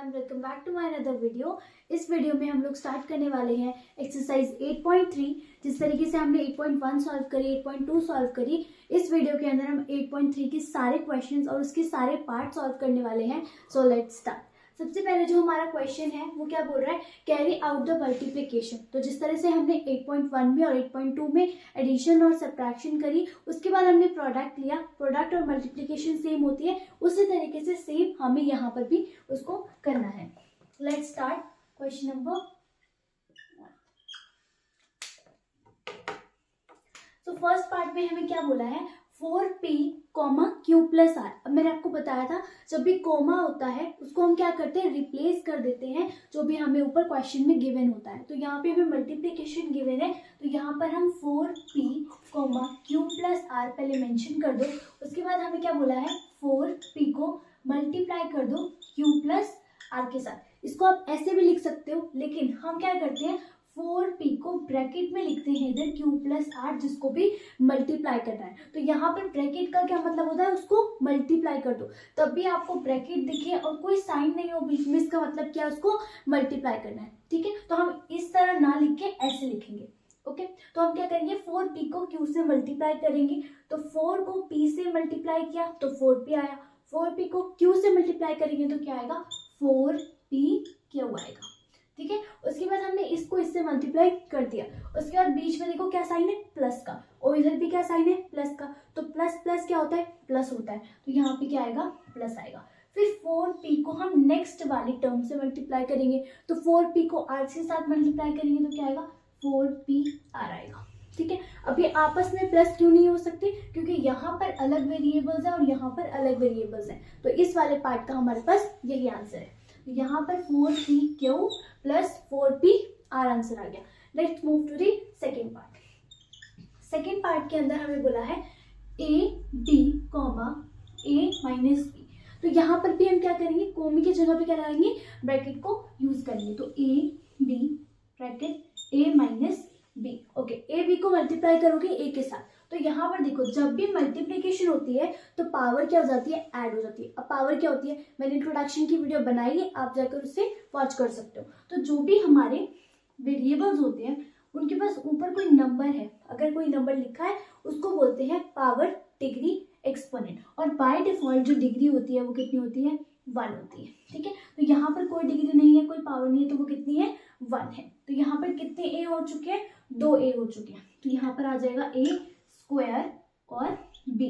Everyone, welcome back to my another video. इस वीडियो में हम लोग स्टार्ट करने वाले हैं एक्सरसाइज 8.3। जिस तरीके से हमने 8.1 सॉल्व करी, 8.2 सॉल्व करी, इस वीडियो के अंदर हम 8.3 के सारे क्वेश्चंस और उसके सारे पार्ट सॉल्व करने वाले हैं। So let's start. सबसे पहले जो हमारा क्वेश्चन है वो क्या बोल रहा है, कैरी आउट द मल्टीप्लिकेशन। तो जिस तरह से हमने 8.1 में और 8.2 में एडिशन और सब्ट्रैक्शन करी, उसके बाद हमने प्रोडक्ट लिया, प्रोडक्ट और मल्टीप्लिकेशन सेम होती है, उसी तरीके से सेम हमें यहाँ पर भी उसको करना है। Let's start question number 1। तो फर्स्ट पार्ट में हमें क्या बोला है, 4p, q प्लस r। अब मैंने आपको बताया था जब भी कोमा होता है उसको हम क्या करते हैं, रिप्लेस कर देते हैं जो भी हमें ऊपर क्वेश्चन में गिवन होता है। तो यहाँ पे हमें मल्टीप्लिकेशन गिवन है, तो यहाँ पर हम 4p, q प्लस r पहले मेंशन कर दो। उसके बाद हमें क्या बोला है, 4p को मल्टीप्लाई कर दो q प्लस r के साथ। इसको आप ऐसे भी लिख सकते हो, लेकिन हम क्या करते हैं, 4p को ब्रैकेट में लिखते हैं इधर q प्लस r, जिसको भी मल्टीप्लाई करना है। तो यहाँ पर ब्रैकेट का क्या मतलब होता है, उसको मल्टीप्लाई कर दो। तब भी आपको ब्रैकेट दिखे और कोई साइन नहीं हो बीच में, इसका मतलब क्या, उसको मल्टीप्लाई करना है। ठीक है, तो हम इस तरह ना लिख के ऐसे लिखेंगे। ओके, तो हम क्या करेंगे, 4p को q से मल्टीप्लाई करेंगे। तो 4 को p से मल्टीप्लाई किया तो 4p आया, 4p को q से मल्टीप्लाई करेंगे तो क्या आएगा, 4pq आएगा। ठीक है, उसके बाद हमने इसको इससे मल्टीप्लाई कर दिया। उसके बाद बीच में देखो क्या साइन है, प्लस का, और इधर भी क्या साइन है, प्लस का। तो प्लस प्लस क्या होता है, प्लस होता है, तो यहाँ पे क्या आएगा, प्लस आएगा। फिर 4p को हम नेक्स्ट वाली टर्म से मल्टीप्लाई करेंगे। तो 4p को r के साथ मल्टीप्लाई करेंगे तो क्या आएगा, 4pr आएगा। ठीक है, अब ये आपस में प्लस क्यों नहीं हो सकते, क्योंकि यहाँ पर अलग वेरिएबल्स है और यहाँ पर अलग वेरिएबल्स है। तो इस वाले पार्ट का हमारे पास यही आंसर है। यहाँ पर 4pq प्लस 4pr आंसर आ गया। Let's move to the second part. Second part के अंदर हमें बोला है ab, a माइनस b। तो यहाँ पर भी हम क्या करेंगे, कोमी की जगह पे क्या लगाएंगे, ब्रैकेट को यूज करेंगे। तो a b bracket a minus b। Okay, a b को मल्टीप्लाई करोगे a के साथ। तो यहाँ पर देखो, जब भी मल्टीप्लिकेशन होती है तो पावर क्या हो जाती है, ऐड हो जाती है। अब पावर क्या होती है, मैंने इंट्रोडक्शन की वीडियो बनाई है, आप जाकर उससे वॉच कर सकते हो। तो जो भी हमारे वेरिएबल्स होते हैं उनके पास ऊपर कोई नंबर है, अगर कोई नंबर लिखा है उसको बोलते हैं पावर, डिग्री, एक्सपोनेंट। और बाय डिफॉल्ट जो डिग्री होती है वो कितनी होती है, 1 होती है। ठीक है, तो यहाँ पर कोई डिग्री नहीं है, कोई पावर नहीं है, तो वो कितनी है, 1 है। तो यहाँ पर कितने a हो चुके हैं, 2 a हो चुके हैं। तो यहाँ पर आ जाएगा a स्क्वायर और b।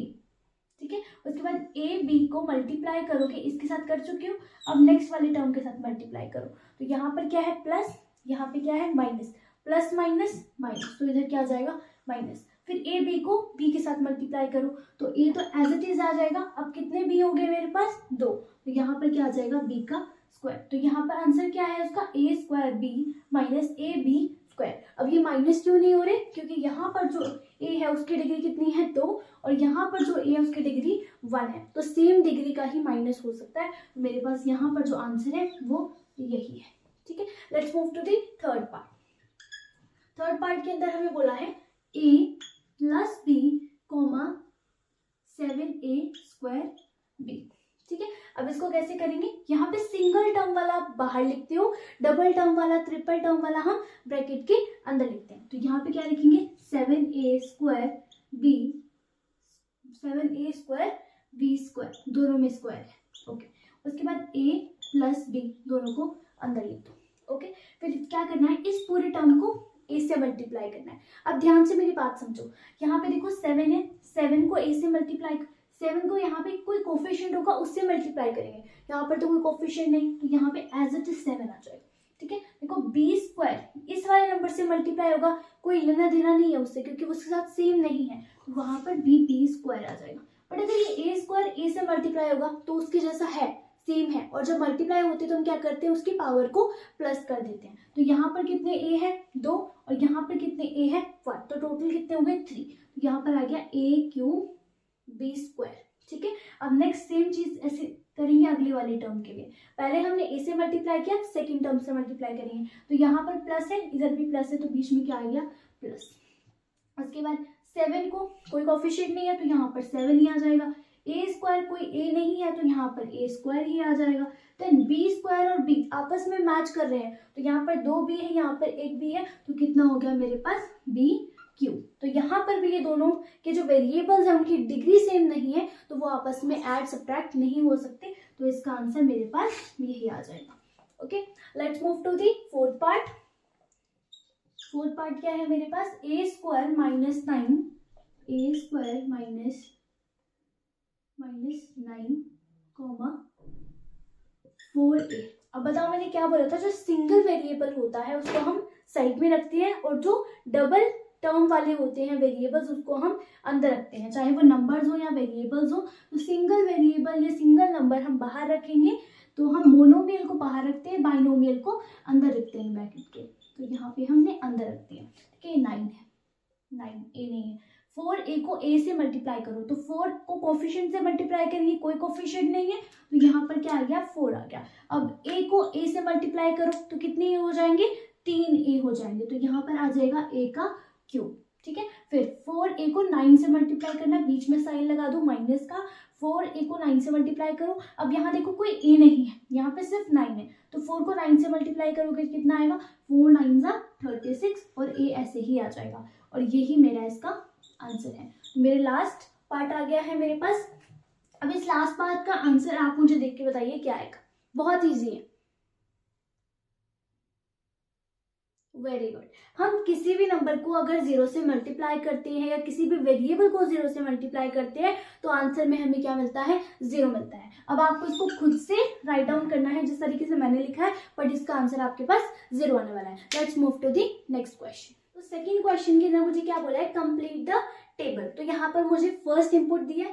ठीक है, उसके बाद a b को मल्टीप्लाई करोगे, इसके साथ कर चुके हो, अब नेक्स्ट वाले टर्म के साथ मल्टीप्लाई करो। तो यहाँ पर क्या है, प्लस, यहाँ पे क्या है, माइनस, प्लस माइनस माइनस, तो इधर क्या आ जाएगा, माइनस। फिर a b को b के साथ मल्टीप्लाई करो, तो a तो एज इट इज आ जाएगा। अब कितने b हो गए मेरे पास, 2, तो यहाँ पर क्या आ जाएगा, b का स्क्वायर। तो यहाँ पर आंसर क्या है उसका, a square b minus a b square. अब ये माइनस क्यों नहीं हो रहे, क्योंकि यहाँ पर जो a है उसकी डिग्री कितनी है, 2, और यहाँ पर जो a है उसकी डिग्री 1 है। तो सेम डिग्री का ही माइनस हो सकता है। मेरे पास यहाँ पर जो आंसर है वो यही है। ठीक है, let's move to the third part. Third part के अंदर हमें बोला है a plus b, 7a square b। ठीक है, अब इसको कैसे करेंगे, यहाँ पे सिंगल टर्म वाला बाहर लिखते हो, डबल टर्म वाला, ट्रिपल टर्म वाला हम ब्रैकेट के अंदर लिखते हैं। तो यहाँ पे क्या लिखेंगे, 7a square b, 7a square b square, दोनों में स्क्वायर है। ओके, उसके बाद a प्लस b दोनों को अंदर लिख दो। ओके, फिर क्या करना है, इस पूरे टर्म को a से मल्टीप्लाई करना है। अब ध्यान से मेरी बात समझो, यहाँ पे देखो 7 है, 7 को a से मल्टीप्लाई, 7 को यहाँ पे कोई कोफिशिएंट होगा उससे मल्टीप्लाई करेंगे। यहाँ पर तो कोई कोफिशिएंट नहीं, तो यहाँ पे एज इट इज 7 आ जाएगा। ठीक है, देखो b स्क्वायर इस वाले नंबर से मल्टीप्लाई होगा, कोई लेना देना नहीं है उससे, क्योंकि उसके साथ सेम नहीं है, तो वहां पर b स्क्वायर आ जाएगा। बट अगर ये a स्क्वायर a से मल्टीप्लाई होगा तो उसके जैसा है, सेम है, और जब मल्टीप्लाई होते हैं तो हम क्या करते हैं, उसकी पावर को प्लस कर देते हैं। तो यहाँ पर कितने a है, 2, और यहाँ पर कितने a है, 1, तो टोटल कितने हो गए, 3। तो यहाँ पर आ गया a³ b स्क्वायर। ठीक है, अब नेक्स्ट सेम चीज ऐसे करेंगे अगली वाली टर्म के लिए। पहले हमने a से मल्टीप्लाई किया, सेकेंड टर्म से मल्टीप्लाई करेंगे। तो यहाँ पर प्लस है, इधर भी प्लस है, तो बीच में क्या आ गया, प्लस। उसके बाद 7 को कोई कोफिशिएंट नहीं है, तो यहाँ पर 7 ही आ जाएगा। ए स्क्वायर कोई ए नहीं है तो यहाँ पर ए स्क्वायर ही आ जाएगा। देन बी स्क्वायर और बी आपस में मैच कर रहे हैं तो यहाँ पर 2 बी है, यहाँ पर 1 बी है, तो कितना हो गया मेरे पास बी क्यूब। तो यहाँ पर भी ये दोनों के जो वेरिएबल्स हैं उनकी डिग्री सेम नहीं है तो वो आपस में ऐड सब्ट्रैक्ट नहीं हो सकते, तो इसका आंसर मेरे पास यही आ जाएगा। Okay, let's move to the fourth part. Fourth part क्या है मेरे पास, A square minus 9, A square minus 9 comma 4a। अब बताओ मैंने क्या बोला था, जो सिंगल वेरिएबल होता है उसको हम साइड में रखते हैं और जो डबल टर्म वाले होते हैं वेरिएबल्स उसको हम अंदर रखते हैं, चाहे वो नंबर्स हो या वेरिएबल्स हो। तो सिंगल वेरिएबल या सिंगल नंबर हम बाहर रखेंगे तो हम मोनोमियल को बाहर रखते हैं, बाइनोमियल को अंदर रखते हैं ब्रैकेट के, तो यहाँ पे हमने अंदर रखते हैं। ठीक है, 9 है, 9 ए नहीं है। 4a को a से मल्टीप्लाई करो तो 4 को कोफिशिएंट से मल्टीप्लाई करेंगे, कोई कोफिशिएंट नहीं है तो यहाँ पर क्या आ गया 4 आ गया। अब a को a से मल्टीप्लाई करो तो कितने हो जाएंगे 3a हो जाएंगे, तो यहाँ पर आ जाएगा a का क्यूब। ठीक है, फिर 4a को 9 से मल्टीप्लाई करना, बीच में साइन लगा दो माइनस का, 4a को 9 से मल्टीप्लाई करो। अब यहाँ देखो कोई a नहीं है, यहाँ पे सिर्फ 9 है तो 4 को 9 से मल्टीप्लाई करोगे कितना आएगा 4 9 जा 36 और a ऐसे ही आ जाएगा और यही मेरा इसका आंसर है। मेरे लास्ट पार्ट आ गया है मेरे पास। अब इस लास्ट पार्ट का आंसर आप मुझे देख के बताइए क्या आएगा, बहुत इजी है। वेरी गुड, हम किसी भी नंबर को अगर 0 से मल्टीप्लाई करते हैं या किसी भी वेरिएबल को 0 से मल्टीप्लाई करते हैं तो आंसर में हमें क्या मिलता है 0 मिलता है। अब आपको इसको खुद से राइट डाउन करना है जिस तरीके से मैंने लिखा है, बट इसका आंसर आपके पास 0 आने वाला है। Let's move to the next question. तो सेकंड क्वेश्चन के अंदर मुझे क्या बोला है, कंप्लीट द टेबल। तो यहाँ पर मुझे फर्स्ट इनपुट दिया,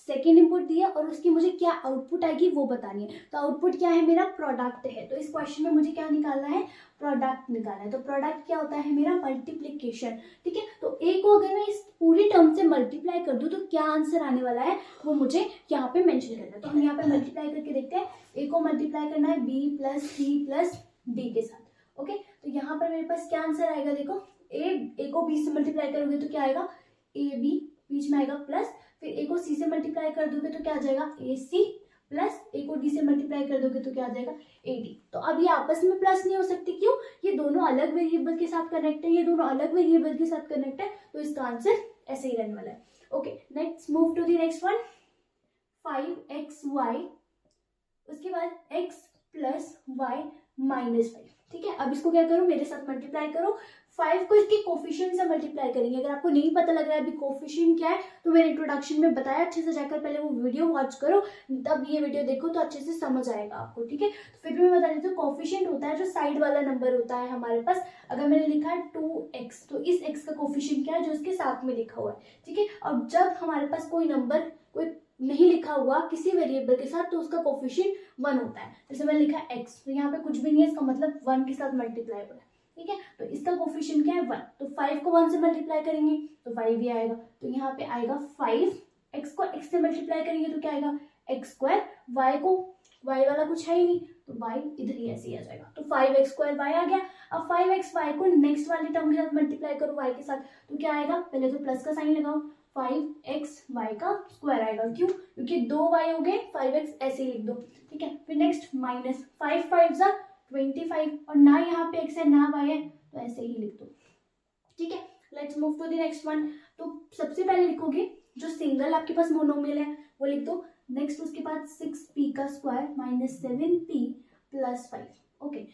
सेकेंड इनपुट दिया और उसकी मुझे क्या आउटपुट आएगी वो बतानी है। तो आउटपुट क्या है मेरा प्रोडक्ट है, तो इस क्वेश्चन में मुझे क्या निकालना है प्रोडक्ट निकालना है। तो प्रोडक्ट क्या होता है मेरा मल्टीप्लिकेशन। ठीक है, तो a को अगर मैं इस पूरी टर्म से मल्टीप्लाई कर दूं तो क्या आंसर आने वाला है वो मुझे यहाँ पे मेंशन करना है। तो हम यहाँ पे मल्टीप्लाई करके देखते हैं, a को मल्टीप्लाई करना है b plus c plus d के साथ। ओके, तो यहाँ पर मेरे पास क्या आंसर आएगा, देखो a को b से मल्टीप्लाई करोगे तो क्या आएगा ab, बीच में आएगा प्लस, फिर a को c से मल्टीप्लाई कर दोगे तो क्या आ जाएगा ac प्लस a को d से मल्टीप्लाई कर दोगे तो क्या आ जाएगा ad। तो अब ये आपस में प्लस नहीं हो सकती, क्यों, ये दोनों अलग वेरिएबल के साथ कनेक्ट है, ये दोनों अलग वेरिएबल के साथ कनेक्ट है, तो इसका आंसर ऐसे ही रहने वाला है। Okay, next move to the next one, 5xy, उसके बाद x प्लस y माइनस 5। ठीक है, अब इसको क्या करो मेरे साथ मल्टीप्लाई करो, 5 को इसके कोफिशिएंट से मल्टीप्लाई करेंगे। अगर आपको नहीं पता लग रहा है अभी कोफिशिएंट क्या है तो मैंने इंट्रोडक्शन में बताया, अच्छे से जाकर पहले वो वीडियो वॉच करो, तब ये वीडियो देखो तो अच्छे से समझ आएगा आपको। ठीक है, तो फिर भी मैं बता देती हूँ, कोफिशिएंट होता है जो साइड वाला नंबर होता है हमारे पास। अगर मैंने लिखा है 2x तो इस x का कोफिशिएंट क्या है जो इसके साथ में लिखा हुआ है। ठीक है, अब जब हमारे पास कोई नंबर कोई नहीं लिखा हुआ किसी वेरिएबल के साथ तो उसका कोफिशिएंट 1 होता है। जैसे मैंने लिखा है x, तो यहाँ पे कुछ भी नहीं है, इसका मतलब 1 के साथ मल्टीप्लाई हो रहा है। ठीक है, तो इसका कोफिशिएंट क्या है 1, तो 5 को 1 से मल्टीप्लाई करेंगे तो 5 ही आएगा, तो यहाँ पे आएगा 5, x को x से मल्टीप्लाई करेंगे तो क्या आएगा x स्क्वायर, y को y वाला कुछ है ही नहीं तो y इधर ही ऐसे ही आ जाएगा, तो 5x स्क्वायर y आ गया। अब 5xy को नेक्स्ट वाली टर्म के साथ मल्टीप्लाई करो y के साथ तो क्या आएगा, पहले तो प्लस का साइन लगाओ, 5xy का स्क्वायर आएगा, क्यों, क्योंकि 2y हो गए, 5x ऐसे ही लिख दो। ठीक है, फिर नेक्स्ट माइनस 5 5 जा 25 और ना यहाँ पे x है ना y है तो ऐसे ही लिख दो। ठीक है, let's move to the next one. तो सबसे पहले लिखोगे जो सिंगल आपके पास मोनोमियल है वो लिख दो, नेक्स्ट उसके बाद 6p का square minus 7p plus 5। Okay,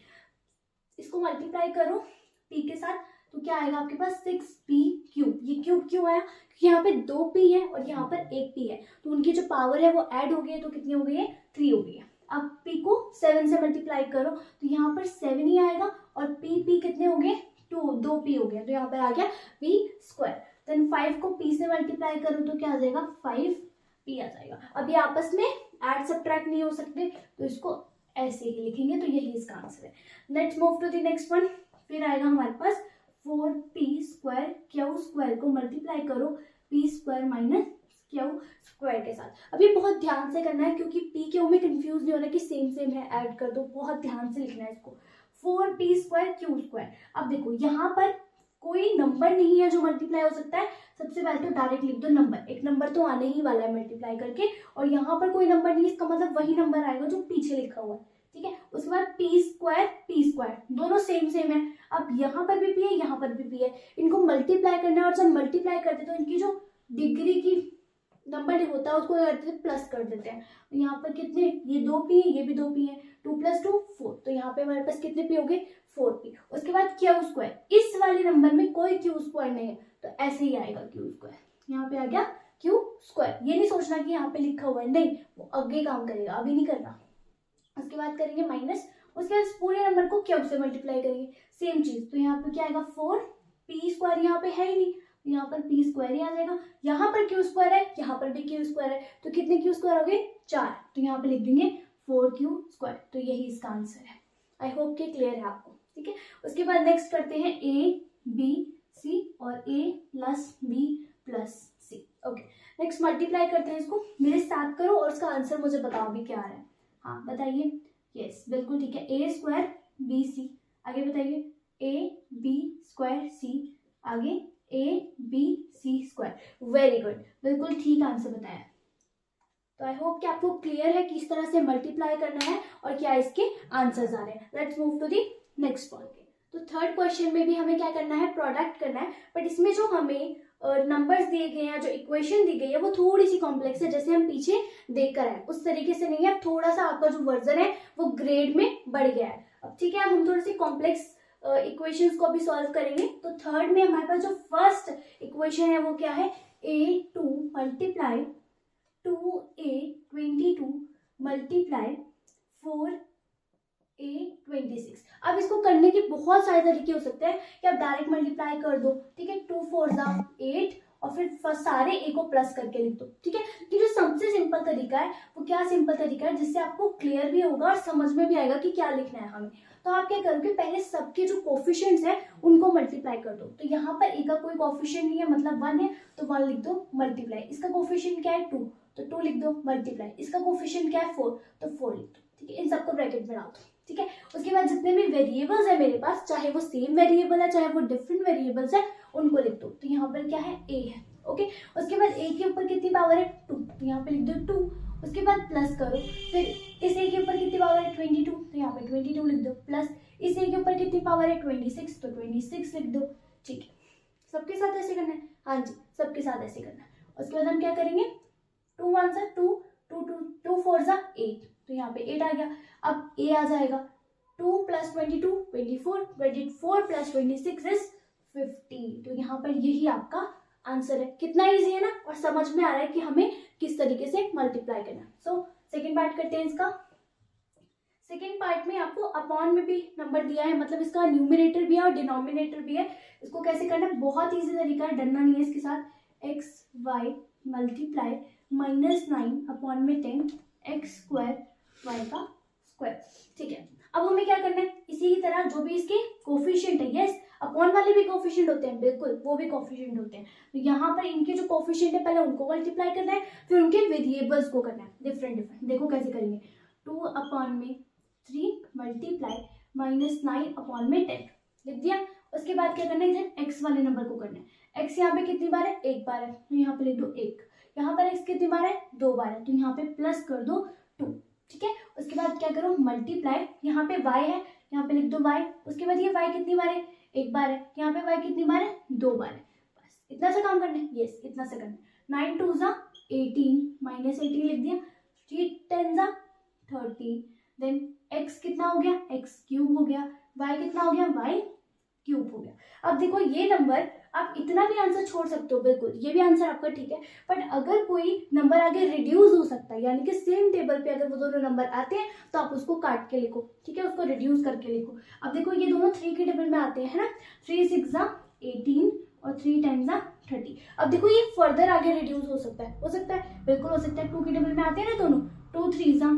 इसको मल्टीप्लाई करो p के साथ तो क्या आएगा आपके पास 6p क्यूब। ये क्यूब क्यों आया, क्योंकि यहाँ पे 2p है और यहाँ पर 1p है, तो उनकी जो पावर है वो ऐड हो गई है, तो कितनी हो गई है 3 हो गई है। अब p को 7 से मल्टीप्लाई करो तो यहाँ पर 7 ही आएगा और p कितने हो गए 2p हो गया, तो यहाँ पर आ गया p स्क्वायर। देन 5 को p से मल्टीप्लाई करो तो क्या आ जाएगा 5p आ जाएगा। अब ये आपस में ऐड सब्ट्रैक्ट नहीं हो सकते तो इसको ऐसे ही लिखेंगे, तो यही इसका आंसर है। Let's move to the next one. फिर आएगा हमारे पास 4p स्क्वायर क्यू स्क्वायर को मल्टीप्लाई करो p square minus q square के साथ। अब ये बहुत ध्यान से करना है क्योंकि p क्यू में कंफ्यूज नहीं होना कि सेम सेम है, ऐड कर दो, बहुत ध्यान से लिखना है इसको। 4p square q square. अब देखो यहाँ पर कोई नंबर नहीं है जो मल्टीप्लाई हो सकता है। सबसे पहले तो डायरेक्ट लिख दो नंबर, एक नंबर तो आने ही वाला है मल्टीप्लाई करके, और यहाँ पर कोई नंबर नहीं है, इसका मतलब वही नंबर आएगा जो पीछे लिखा हुआ है, ठीक है। उसके बाद पी स्क्वायर दोनों सेम सेम है। अब यहाँ पर भी पी है, यहाँ पर भी पी है, इनको मल्टीप्लाई करना है, और जब मल्टीप्लाई करते तो इनकी जो डिग्री की नंबर होता है उसको करते प्लस कर देते हैं। तो यहाँ पर कितने, ये 2 पी है, ये भी 2 पी है, 2 + 2 4, तो यहाँ पे हमारे पास कितने पी हो गए, 4 पी। उसके बाद क्यू स्क्वायर, इस वाले नंबर में कोई क्यू स्क्वायर नहीं है, तो ऐसे ही आएगा क्यू स्क्वायर, यहाँ पे आ गया क्यू स्क्वायर। ये नहीं सोचना कि यहाँ पे लिखा हुआ है, नहीं, वो आगे काम करेगा, अभी नहीं करना। उसके बाद करेंगे माइनस, उसके बाद पूरे नंबर को क्यूब से मल्टीप्लाई करेंगे, सेम चीज। तो यहाँ पे क्या आएगा 4 पी स्क्वायर, यहाँ पे है ही नहीं, यहाँ पर पी स्क्वायर ही आ जाएगा। यहाँ पर क्यू स्क्वायर है, यहाँ पर भी क्यू स्क्वायर है, तो कितने क्यू स्क्वायर हो गए 4, तो यहाँ पे लिख देंगे 4 क्यू स्क्वायर। तो यही इसका आंसर है। आई होप कि क्लियर है आपको, ठीक है। उसके बाद नेक्स्ट करते हैं ए बी सी और a + b + c। Okay, next multiply करते हैं इसको, मेरे साथ करो और इसका आंसर मुझे बताओ अभी क्या आ रहा है। हाँ बताइए, यस बिल्कुल ठीक है, a² bc, आगे बताइए ab² c, आगे abc²। वेरी गुड, बिल्कुल ठीक आंसर बताया। तो आई होप कि आपको क्लियर है किस तरह से मल्टीप्लाई करना है और क्या इसके आंसर्स आ रहे हैं। Let's move to the next point. तो थर्ड क्वेश्चन में भी हमें क्या करना है, प्रोडक्ट करना है, बट इसमें जो हमें नंबर्स दिए गए हैं, जो इक्वेशन दी गई है वो थोड़ी सी कॉम्प्लेक्स है, जैसे हम पीछे देख कर आए उस तरीके से नहीं है, थोड़ा सा आपका जो वर्जन है वो ग्रेड में बढ़ गया है। अब ठीक है, अब हम थोड़ी सी कॉम्प्लेक्स इक्वेशंस को भी सॉल्व करेंगे। तो थर्ड में हमारे पास जो फर्स्ट इक्वेशन है वो क्या है, a2 × 2a22 × 4a26। अब इसको करने के बहुत सारे तरीके हो सकते हैं कि आप डायरेक्ट मल्टीप्लाई कर दो, ठीक है, 2 4 8 और फिर सारे a को प्लस करके लिख दो, ठीक है। कि जो सबसे सिंपल तरीका है वो क्या सिंपल तरीका है जिससे आपको क्लियर भी होगा और समझ में भी आएगा कि क्या लिखना है हमें। तो आप क्या करोगे, पहले सबके जो कोफिशिएंट्स है उनको मल्टीप्लाई कर दो। तो यहाँ पर a का कोई कोफिशिएंट नहीं है, मतलब 1 है, तो 1 लिख दो मल्टीप्लाई। इसका कोफिशिएंट क्या है 2, तो 2 लिख दो मल्टीप्लाई। इसका कोफिशिएंट क्या है 4, तो 4 लिख दो, ठीक है। इन सबको ब्रैकेट में डाल दो, ठीक है। उसके बाद जितने भी वेरिएबल्स है मेरे पास, चाहे वो सेम वेरिएबल है चाहे वो डिफरेंट वेरिएबल्स है, उनको लिख दो। तो यहाँ पर क्या है a है, ओके। उसके बाद a के ऊपर कितनी पावर है 2, तो यहाँ पे लिख दो 2। उसके बाद प्लस करो, फिर इस a के ऊपर कितनी पावर है 22, तो यहाँ पे 22 लिख दो, प्लस इस a के ऊपर कितनी पावर है 26, तो 26 लिख दो, ठीक है। सबके साथ ऐसे करना है, हाँ जी सबके साथ ऐसे करना है। उसके बाद हम क्या करेंगे, 2 1 2 2 2 4 8, तो यहाँ पे 8 आ गया। अब a आ जाएगा 2 + 22 24, 24 + 26 इज 50। तो यहाँ पर यही आपका आंसर है। कितना इजी है ना, और समझ में आ रहा है कि हमें किस तरीके से मल्टीप्लाई करना है। सो सेकेंड पार्ट करते हैं इसका। सेकेंड पार्ट में आपको अपॉन में भी नंबर दिया है, मतलब इसका न्यूमरेटर भी है और डिनोमिनेटर भी है। इसको कैसे करना है, बहुत ईजी तरीका है, डरना नहीं है इसके साथ। x y मल्टीप्लाई -9 अपॉन में 10 x² y का स्क्वायर, ठीक है। अब हमें क्या करना है, इसी की तरह जो भी इसके कोफिशिएंट है, यस अपॉन वाले भी कोफिशिएंट होते हैं, बिल्कुल वो भी कोफिशिएंट होते हैं। तो यहाँ पर इनके जो कोफिशिएंट है पहले उनको मल्टीप्लाई करना है, फिर उनके वेरिएबल्स को करना है डिफरेंट। देखो कैसे करेंगे, 2 अपॉन में 3 मल्टीप्लाई -9 अपॉन में 10 लिख दिया। उसके बाद क्या करना है, इधर x वाले नंबर को करना है। x यहाँ पे कितनी बार है, 1 बार है, तो यहाँ पे लिख दो 1। यहाँ पर x कितनी बार है, 2 बार है, तो यहाँ पे प्लस कर दो 2, ठीक है। उसके बाद क्या करो, मल्टीप्लाई, यहाँ पे y है, यहाँ पे लिख दो y। उसके बाद ये y कितनी बार है, 1 बार है, यहाँ पे y कितनी बार है, 2 बार है। बस इतना सा काम करना है, यस इतना सा करना है। 9 2 18 -18 लिख दिया, 3 10 30, देन x कितना हो गया, x³ हो गया, y कितना हो गया, y³ हो गया। अब देखो ये नंबर आप इतना भी आंसर छोड़ सकते हो, बिल्कुल ये भी आंसर आपका ठीक है, बट अगर कोई नंबर आगे रिड्यूस हो सकता है, यानी कि सेम टेबल पे अगर वो दोनों नंबर आते हैं तो आप उसको काट के लिखो, ठीक है, उसको रिड्यूस करके लिखो। अब देखो ये दोनों 3 के टेबल में आते हैं, है ना, 3 6 18 और 3 10 30। अब देखो ये फर्दर आगे रिड्यूस हो सकता है, बिल्कुल हो सकता है। 2 के टेबल में आते हैं ना दोनों, 2 3 6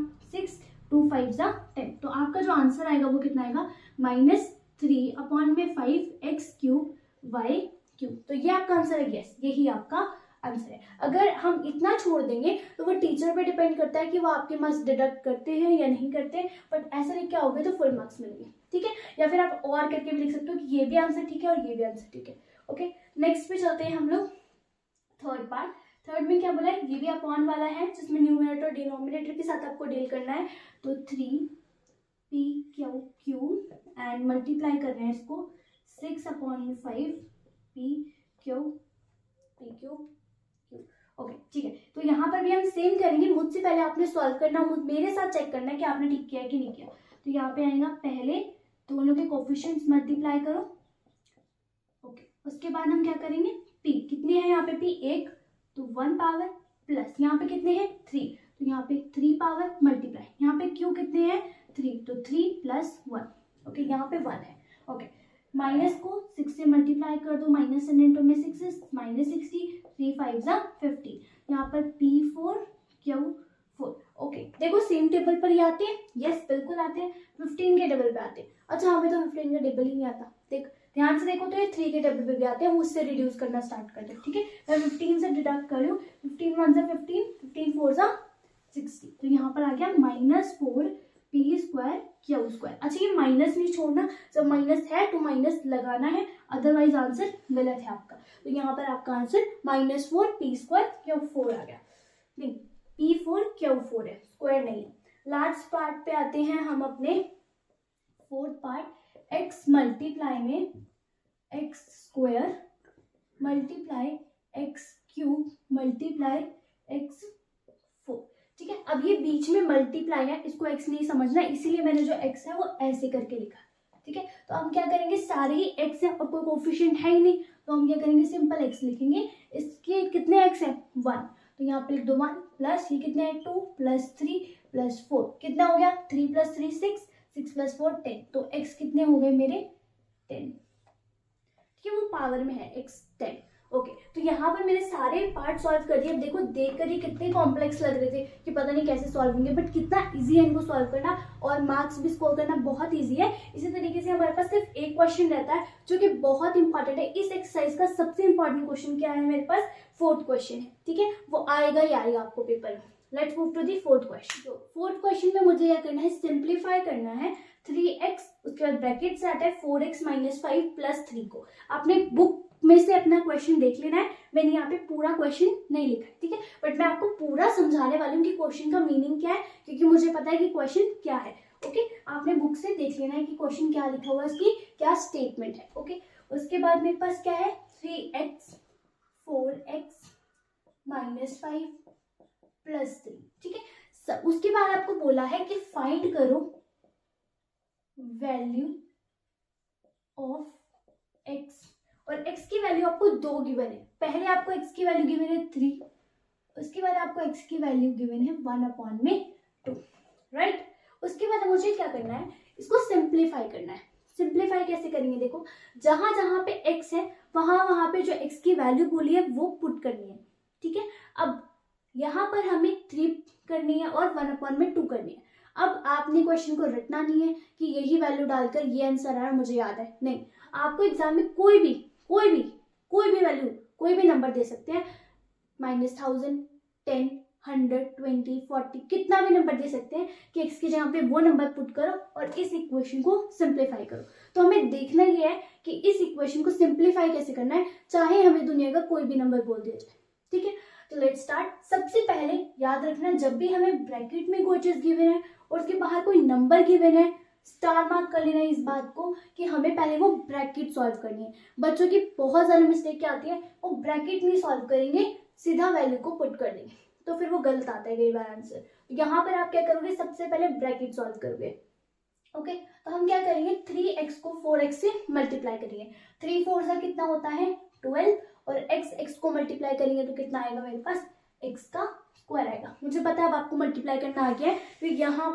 2 5 10। तो आपका जो आंसर आएगा वो कितना आएगा, -3 अपॉन में 5 x³ y³। तो ये आपका आंसर है, यस यही आपका आंसर है। अगर हम इतना छोड़ देंगे तो वो टीचर पे डिपेंड करता है कि वो आपके मार्क्स डिडक्ट करते हैं या नहीं करते, बट ऐसा लिख के आओगे तो फुल मार्क्स मिलेंगे। ठीक है, या फिर आप और करके भी लिख सकते हो कि ये भी आंसर ठीक है और ये भी आंसर ठीक है। ओके, नेक्स्ट पे चलते हैं हम लोग थर्ड पार्ट। थर्ड में क्या बोला है, ये भी अपॉन वाला है जिसमें न्यूमरेटर और डिनोमिनेटर के साथ आपको डील करना है। तो 3p एंड मल्टीप्लाई कर रहे हैं इसको 6/5 p क्यू। ओके ठीक है, तो यहाँ पर भी हम सेम करेंगे। मुझसे पहले आपने सॉल्व करना, मेरे साथ चेक करना है कि आपने ठीक किया है कि नहीं किया। तो यहाँ पे आएगा पहले दोनों के कोफिशिएंट्स मल्टीप्लाई करो। ओके, उसके बाद हम क्या करेंगे, p कितने हैं यहाँ पे, p 1 तो 1 पावर प्लस यहाँ पे कितने हैं 3 तो यहाँ पे 3 पावर मल्टीप्लाई, यहाँ पे q कितने हैं 3 तो 3 + 1। ओके, यहाँ पे 1 है। ओके, माइनस को 6 से मल्टीप्लाई कर दो, माइनस एंड इनटू में 6 -60, 3 5 50, यहाँ पर p4 q4। ओके, देखो सेम टेबल पर ही आते हैं, यस बिल्कुल आते हैं, 15 के टेबल पे आते हैं। अच्छा, हमें तो 15 का टेबल ही नहीं आता। देख ध्यान से देखो तो ये 3 के टेबल पे भी आते हैं, उससे रिड्यूस करना स्टार्ट करते हैं। ठीक है, मैं 15 से डिडक्ट कर रही हूँ, 15 1 = 15, 15 4 = 60, तो यहाँ पर आ गया -4 p² q²। अच्छा, ये माइनस नहीं छोड़ना, जब माइनस है तो माइनस लगाना है, अदरवाइज आंसर गलत है आपका। तो यहाँ पर आपका आंसर -4 p² q4 आ गया। नहीं, p4 q4 है, स्क्वायर नहीं है। लास्ट पार्ट पे आते हैं हम अपने फोर्थ पार्ट, x मल्टीप्लाई में x² multiply x³ multiply x4। ठीक है, अब ये बीच में मल्टीप्लाई है, इसको x नहीं समझना, इसीलिए मैंने जो x है वो ऐसे करके लिखा। ठीक है, तो हम क्या करेंगे, सारे ही x है और कोई कोफिशिएंट है ही नहीं, तो हम क्या करेंगे, सिंपल x लिखेंगे। इसके कितने x है 1, तो यहाँ पे लिख दो 1 प्लस ये कितने हैं 2 + 3 + 4, कितना हो गया 3 + 3 6, 6 + 4 10, तो x कितने हो गए मेरे 10। ठीक है, वो पावर में है x 10। ओके, तो यहाँ पर मैंने सारे पार्ट सॉल्व कर दिए। अब देखो देखकर ये कितने कॉम्प्लेक्स लग रहे थे कि पता नहीं कैसे सॉल्व होंगे, बट कितना इजी है इनको सॉल्व करना और मार्क्स भी स्कोर करना बहुत इजी है। इसी तरीके से हमारे पास सिर्फ एक क्वेश्चन रहता है जो कि बहुत इंपॉर्टेंट है। इस एक्सरसाइज का सबसे इंपॉर्टेंट क्वेश्चन क्या है मेरे पास, फोर्थ क्वेश्चन है। ठीक है, वो आएगा ही आएगा आपको पेपर में। Let's move to the fourth question. तो फोर्थ क्वेश्चन में मुझे क्या करना है, सिंप्लीफाई करना है 3x, उसके बाद ब्रैकेट से आता है 4x - 5 + 3 को। आपने बुक में से अपना क्वेश्चन देख लेना है, मैंने यहाँ पे पूरा क्वेश्चन नहीं लिखा है। ठीक है, बट मैं आपको पूरा समझाने वाली हूँ कि क्वेश्चन का मीनिंग क्या है, क्योंकि मुझे पता है कि क्वेश्चन क्या है। ओके, आपने बुक से देख लेना है कि क्वेश्चन क्या लिखा हुआ है, इसकी क्या स्टेटमेंट है। ओके, उसके बाद मेरे पास क्या है 3x 4x - 5 + 3। ठीक है, उसके बाद आपको बोला है कि फाइंड करो वैल्यू ऑफ x, और x की वैल्यू आपको 2 गिवन है। पहले आपको x की वैल्यू गिवन है 3, उसके बाद आपको x की वैल्यू गिवन है 1/2, राइट। उसके बाद मुझे क्या करना है, इसको सिंप्लीफाई करना है। सिंप्लीफाई कैसे करेंगे, देखो जहां जहां पे x है वहां पे जो x की वैल्यू बोली है वो पुट करनी है। ठीक है, अब यहाँ पर हमें 3 करनी है और 1/2 करनी है। अब आपने क्वेश्चन को रटना नहीं है कि यही वैल्यू डालकर ये आंसर आया मुझे याद है, नहीं। आपको एग्जाम में कोई भी वैल्यू, कोई भी नंबर दे सकते हैं, -1000 10 100 20 40, कितना भी नंबर दे सकते हैं कि x की जगह पे वो नंबर पुट करो और इस इक्वेशन को सिंप्लीफाई करो। तो हमें देखना ये है कि इस इक्वेशन को सिंप्लीफाई कैसे करना है, चाहे हमें दुनिया का कोई भी नंबर बोल दिया जाए। ठीक है, तो लेट्स स्टार्ट। सबसे पहले याद रखना, जब भी हमें ब्रैकेट में कोई चीज गिवन है और उसके बाहर कोई नंबर गिवन है, स्टार मार्क कर लेना इस बात को कि हमें पहले वो ब्रैकेट सॉल्व करनी है। बच्चों की बहुत ज्यादा मिस्टेक क्या आती है, वो ब्रैकेट नहीं सॉल्व करेंगे, सीधा वैल्यू को पुट कर देंगे, तो फिर वो गलत आता है कई बार आंसर। यहाँ पर आप क्या करोगे, सबसे पहले ब्रैकेट सॉल्व करोगे। ओके, तो हम क्या करेंगे, 3x को 4x से मल्टीप्लाई करेंगे। 3 4 से कितना होता है 12, और x को मल्टीप्लाई करेंगे तो कितना आएगा मेरे पास x का स्क्वायर आएगा। मुझे पता है अब आपको मल्टीप्लाई करना आ गया है, तो यहाँ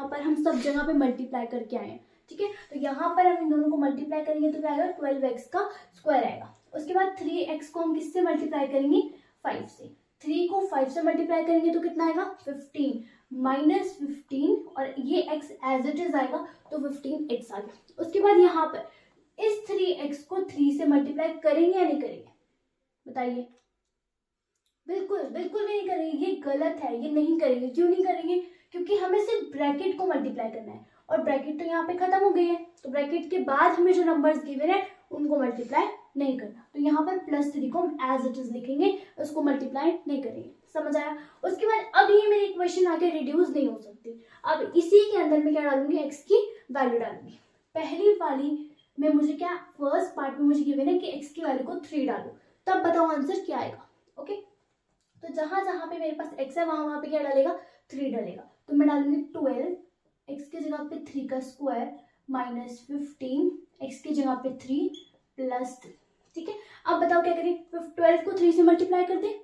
पर हम सब जगह पे मल्टीप्लाई करके आए हैं। ठीक है, तो यहाँ पर हम इन दोनों को मल्टीप्लाई करेंगे तो क्या आएगा 12x का स्क्वायर आएगा। उसके बाद 3x को हम किससे मल्टीप्लाई करेंगे 5 से, 3 को 5 से मल्टीप्लाई करेंगे तो कितना आएगा 15 -15, और ये x एज इट इज आएगा तो 15x आ गया। उसके बाद यहाँ पर इस 3x को 3 से मल्टीप्लाई करेंगे या नहीं करेंगे, बताइए। बिल्कुल भी नहीं करेंगे, ये गलत है, ये नहीं करेंगे। क्यों नहीं करेंगे, क्योंकि हमें सिर्फ ब्रैकेट को मल्टीप्लाई करना है और ब्रैकेट तो यहाँ पे खत्म हो गई है, तो ब्रैकेट के बाद हमें जो नंबर्स गिवन है उनको मल्टीप्लाई नहीं करना। तो यहाँ पर +3 को हम एज इट इज लिखेंगे, उसको मल्टीप्लाई नहीं करेंगे। समझ आया? उसके बाद अब ये मेरी इक्वेशन आगे रिड्यूस नहीं हो सकती। अब इसी के अंदर मैं क्या डालूंगी, x की वैल्यू डालूंगी। पहली वाली में मुझे क्या, फर्स्ट पार्ट में मुझे गिवन है कि x की वैल्यू को 3 डालो, तब बताओ आंसर क्या आएगा। ओके, तो जहां जहां पे मेरे पास x है वहां वहां पे क्या डालेगा, 3 डालेगा। तो मैं डालूंगी 12, x की जगह पे 3 का स्क्वायर -15, x की जगह पे 3 +3। ठीक है, अब बताओ क्या करें, 12 को 3 से मल्टीप्लाई कर दे?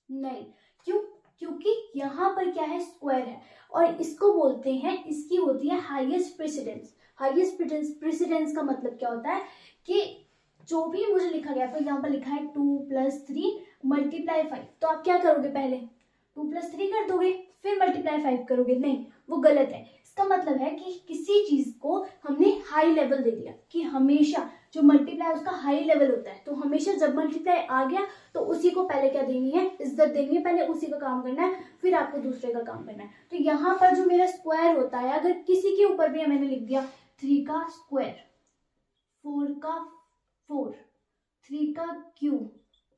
नहीं, क्यों? क्योंकि यहाँ पर क्या है, स्क्वायर है और इसको बोलते हैं, इसकी होती है हाईएस्ट प्रेसिडेंस। हाईएस्ट प्रेसिडेंस का मतलब क्या होता है कि जो भी मुझे लिखा गया, फॉर एग्जाम्पल लिखा है 2 + 3 × 5, तो आप क्या करोगे, पहले 2 + 3 कर दोगे, फिर × 5 करोगे? नहीं, वो गलत है। इसका मतलब है कि किसी चीज को हमने हाई लेवल दे दिया, कि हमेशा जो मल्टीप्लाई उसका हाई लेवल होता है, तो हमेशा जब मल्टीप्लाई आ गया तो उसी को पहले क्या देनी है, इज्जत देनी है, पहले उसी का काम करना है, फिर आपको दूसरे का काम करना है। तो यहाँ पर जो मेरा स्क्वायर होता है, अगर किसी के ऊपर भी मैंने लिख दिया 3 का स्क्वायर, 4 का 4, 3 का क्यूब,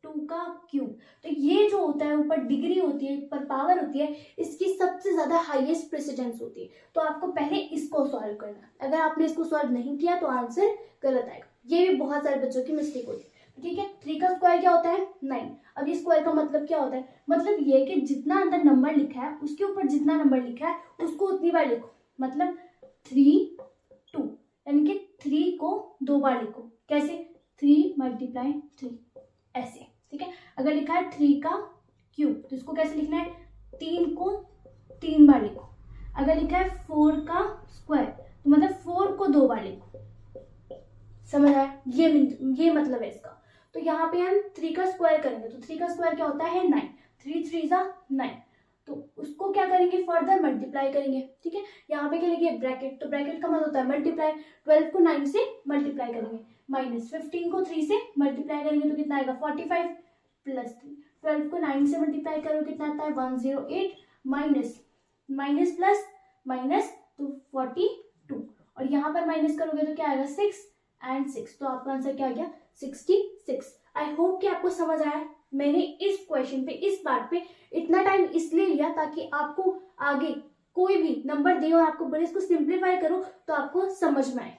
2 का क्यूब, तो ये जो होता है ऊपर डिग्री होती है, ऊपर पावर होती है, इसकी सबसे ज्यादा हाईएस्ट प्रेसिडेंस होती है। तो आपको पहले इसको सॉल्व करना है। अगर आपने इसको सॉल्व नहीं किया तो आंसर गलत आएगा। ये भी बहुत सारे बच्चों की मिस्टेक होती है। ठीक है, 3 का स्क्वायर क्या होता है, 9। अब ये स्क्वायर का मतलब क्या होता है, मतलब ये कि जितना अंदर नंबर लिखा है उसके ऊपर जितना नंबर लिखा है उसको उतनी बार लिखो। मतलब 3 2, यानी कि 3 को 2 बार लिखो। कैसे, 3 × 3, ऐसे। ठीक है, अगर लिखा है 3 का क्यूब तो इसको कैसे लिखना है, 3 को 3 बार लिखो। अगर लिखा है 4 का स्क्वायर तो मतलब 4 को 2 बार लिखो। समझ आया? ये मतलब है इसका। तो यहाँ पे हम 3 का स्क्वायर करेंगे, तो 3 का स्क्वायर क्या होता है, 9। 3 3 9, तो उसको क्या करेंगे, फर्दर मल्टीप्लाई करेंगे। ठीक है, यहाँ पे क्या लिखिए, ब्रैकेट, तो ब्रैकेट का मतलब होता है मल्टीप्लाई। 12 को 9 से मल्टीप्लाई करेंगे, -15 को 3 से मल्टीप्लाई करेंगे तो कितना आएगा, 45 +3। 12 को 9 से मल्टीप्लाई करो कितना आता है, 108, माइनस प्लस माइनस तो 42, और यहाँ पर माइनस करोगे तो क्या आएगा, 6 और 6, तो आपका आंसर क्या आ गया, 66। आई होप कि आपको समझ आया। मैंने इस क्वेश्चन पे, इस पार्ट पे इतना टाइम इसलिए लिया ताकि आपको आगे कोई भी नंबर दे और आपको बोले इसको सिंप्लीफाई करो तो आपको समझ में आए।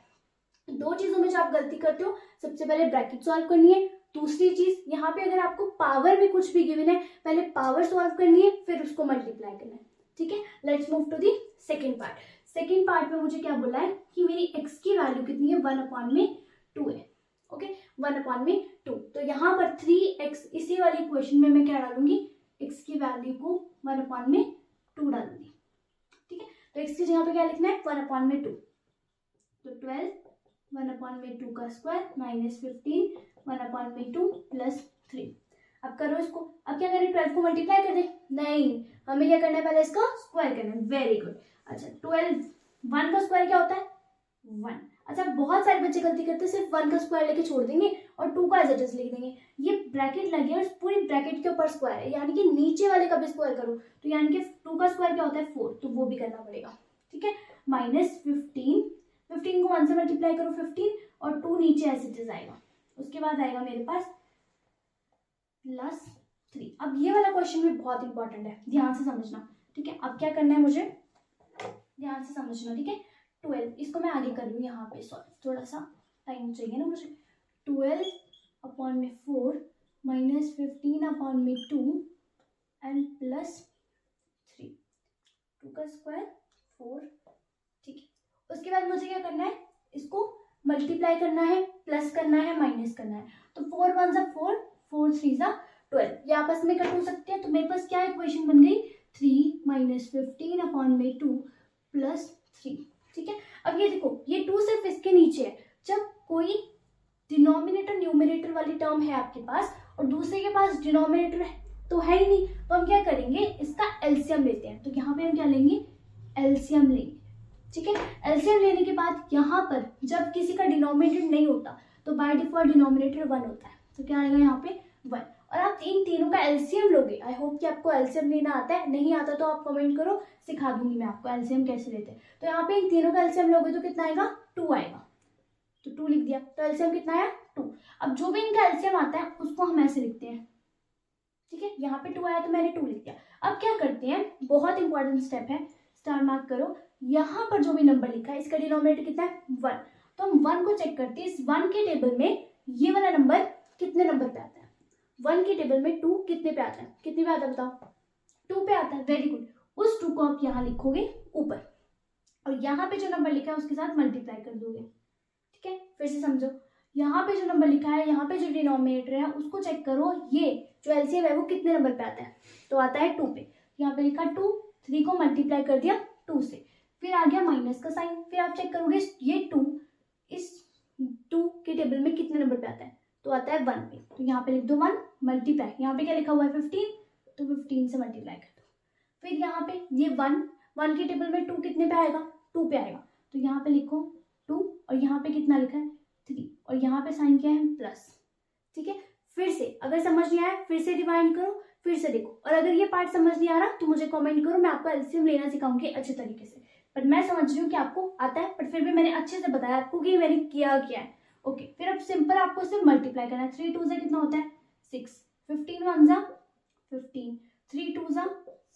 2 चीजों में जो आप गलती करते हो, सबसे पहले ब्रैकेट सॉल्व करनी है, दूसरी चीज यहाँ पे अगर आपको पावर में कुछ भी गिवन है, पहले पावर सॉल्व करनी है, फिर उसको मल्टीप्लाई करना है। ठीक है, let's move to the second part. Second part में मुझे क्या बोला है कि मेरी x की वैल्यू कितनी है, 1/2 है। ओके, 1/2। तो यहाँ पर 3x, इसी वाली इक्वेशन में मैं क्या डालूंगी, x की वैल्यू को 1/2 डालूंगी। ठीक है, तो x की जगह पे क्या लिखना है, 1/2। तो 12 1/2 का स्क्वायर -15 1/2 +3। अब करो इसको, अब क्या करें, 12 को मल्टीप्लाई कर दे? नहीं, हमें क्या करना है, पहले इसका स्क्वायर करना है। Very good. अच्छा, 12, 1 का स्क्वायर क्या होता है, 1। अच्छा, बहुत सारे बच्चे गलती करते हैं, सिर्फ 1 का स्क्वायर लेके छोड़ देंगे और 2 का एज इट इज लिख देंगे। ये ब्रैकेट लगी है और पूरी ब्रैकेट के ऊपर स्क्वायर है, यानी कि नीचे वाले का भी स्क्वायर करो, तो यानी कि 2 का स्क्वायर क्या होता है, 4, तो वो भी करना पड़ेगा। ठीक है, -15 को 1 से मल्टीप्लाई करो 15, और 2 नीचे एज इट इज आएगा। उसके बाद आएगा मेरे पास +3। अब ये वाला क्वेश्चन भी बहुत इंपॉर्टेंट है, ध्यान से समझना। ठीक है, अब क्या करना है मुझे, ध्यान से समझना। ठीक है, 12, इसको मैं आगे कर लूँ यहाँ पे, सॉरी थोड़ा सा टाइम चाहिए ना मुझे। 12/4 -15/2 एंड +3, 2 का स्क्वायर 4। ठीक है, उसके बाद मुझे क्या करना है, इसको मल्टीप्लाई करना है, प्लस करना है, माइनस करना है। तो 4 1 = 4, 4 3 = 12, ये आपस में कट हो सकते हैं। तो मेरे पास क्या इक्वेशन बन गई, 3 -15/2 +3। ठीक है, अब ये देखो, ये 2 सिर्फ इसके नीचे है। जब कोई डिनोमिनेटर न्यूमरेटर वाली टर्म है आपके पास और दूसरे के पास डिनोमिनेटर तो है ही नहीं, तो हम क्या करेंगे, इसका एलसीएम लेते हैं। तो यहाँ पे हम क्या लेंगे, एलसीएम लेंगे। ठीक है, एलसीएम लेने के बाद यहाँ पर जब किसी का डिनोमिनेटर नहीं होता तो बाय डिफॉल्ट डिनोमिनेटर 1 होता है, तो क्या आएगा यहाँ पे 1। और आप इन तीनों का एलसीएम लोगे। आई होप कि आपको एलसीएम लेना आता है, नहीं आता तो आप कमेंट करो, सिखा दूंगी मैं आपको एलसीएम कैसे लेते हैं। तो यहाँ पे इन तीनों का एलसीएम लोगे तो कितना आएगा, 2 आएगा, तो 2 लिख दिया, तो एलसीएम कितना आया, 2। अब जो भी इनका एलसीएम आता है उसको हम ऐसे लिखते हैं, ठीक है। यहाँ पे 2 आया तो मैंने 2 लिख दिया। अब क्या करते हैं, बहुत इंपॉर्टेंट स्टेप है, स्टार मार्क करो, यहाँ पर जो भी नंबर लिखा है इसका डिनोमिनेटर कितना है, 1। तो हम 1 को चेक करते हैं, इस 1 के टेबल में ये वाला नंबर कितने नंबर पे आता है। 1 के टेबल में 2 कितने पे आता है, कितने पे आता है बताओ, 2 पे आता है, वेरी गुड। उस 2 को आप यहाँ लिखोगे ऊपर, और यहाँ पे जो नंबर लिखा है उसके साथ मल्टीप्लाई कर दोगे, ठीक है। फिर से समझो, यहाँ पे जो नंबर लिखा है, यहाँ पे जो डिनोमिनेटर है उसको चेक करो, ये जो एलसीएम है वो कितने नंबर पे आता है, तो आता है 2 पे। यहाँ पे लिखा 2, 3 को मल्टीप्लाई कर दिया 2 से, फिर आ गया माइनस का साइन, फिर आप चेक करोगे ये 2 इस 2 के टेबल में कितने नंबर पे आता है, तो आता है 1 पे। तो यहाँ पे लिख दो 1 मल्टीप्लाई, यहाँ पे क्या लिखा हुआ है 15, तो 15 से मल्टीप्लाई कर दो। फिर यहाँ पे ये 1 के टेबल में 2 कितने पे आएगा, 2 पे आएगा, तो यहाँ पे लिखो 2, और यहाँ पे कितना लिखा है 3, और यहाँ पे साइन क्या है प्लस, ठीक है। फिर से अगर समझ नहीं आया फिर से रिवाइंड करो, फिर से देखो, और अगर ये पार्ट समझ नहीं आ रहा तो मुझे कमेंट करो, मैं आपको एलसीएम लेना सिखाऊंगी अच्छे तरीके से। पर मैं समझ रही हूँ कि आपको आता है, पर फिर भी मैंने अच्छे से बताया आपको कि मैंने क्या है। ओके, फिर अब सिंपल आपको सिर्फ मल्टीप्लाई करना है। 3 2 से कितना होता है 6, 15 1 जा 15, 3 2 जा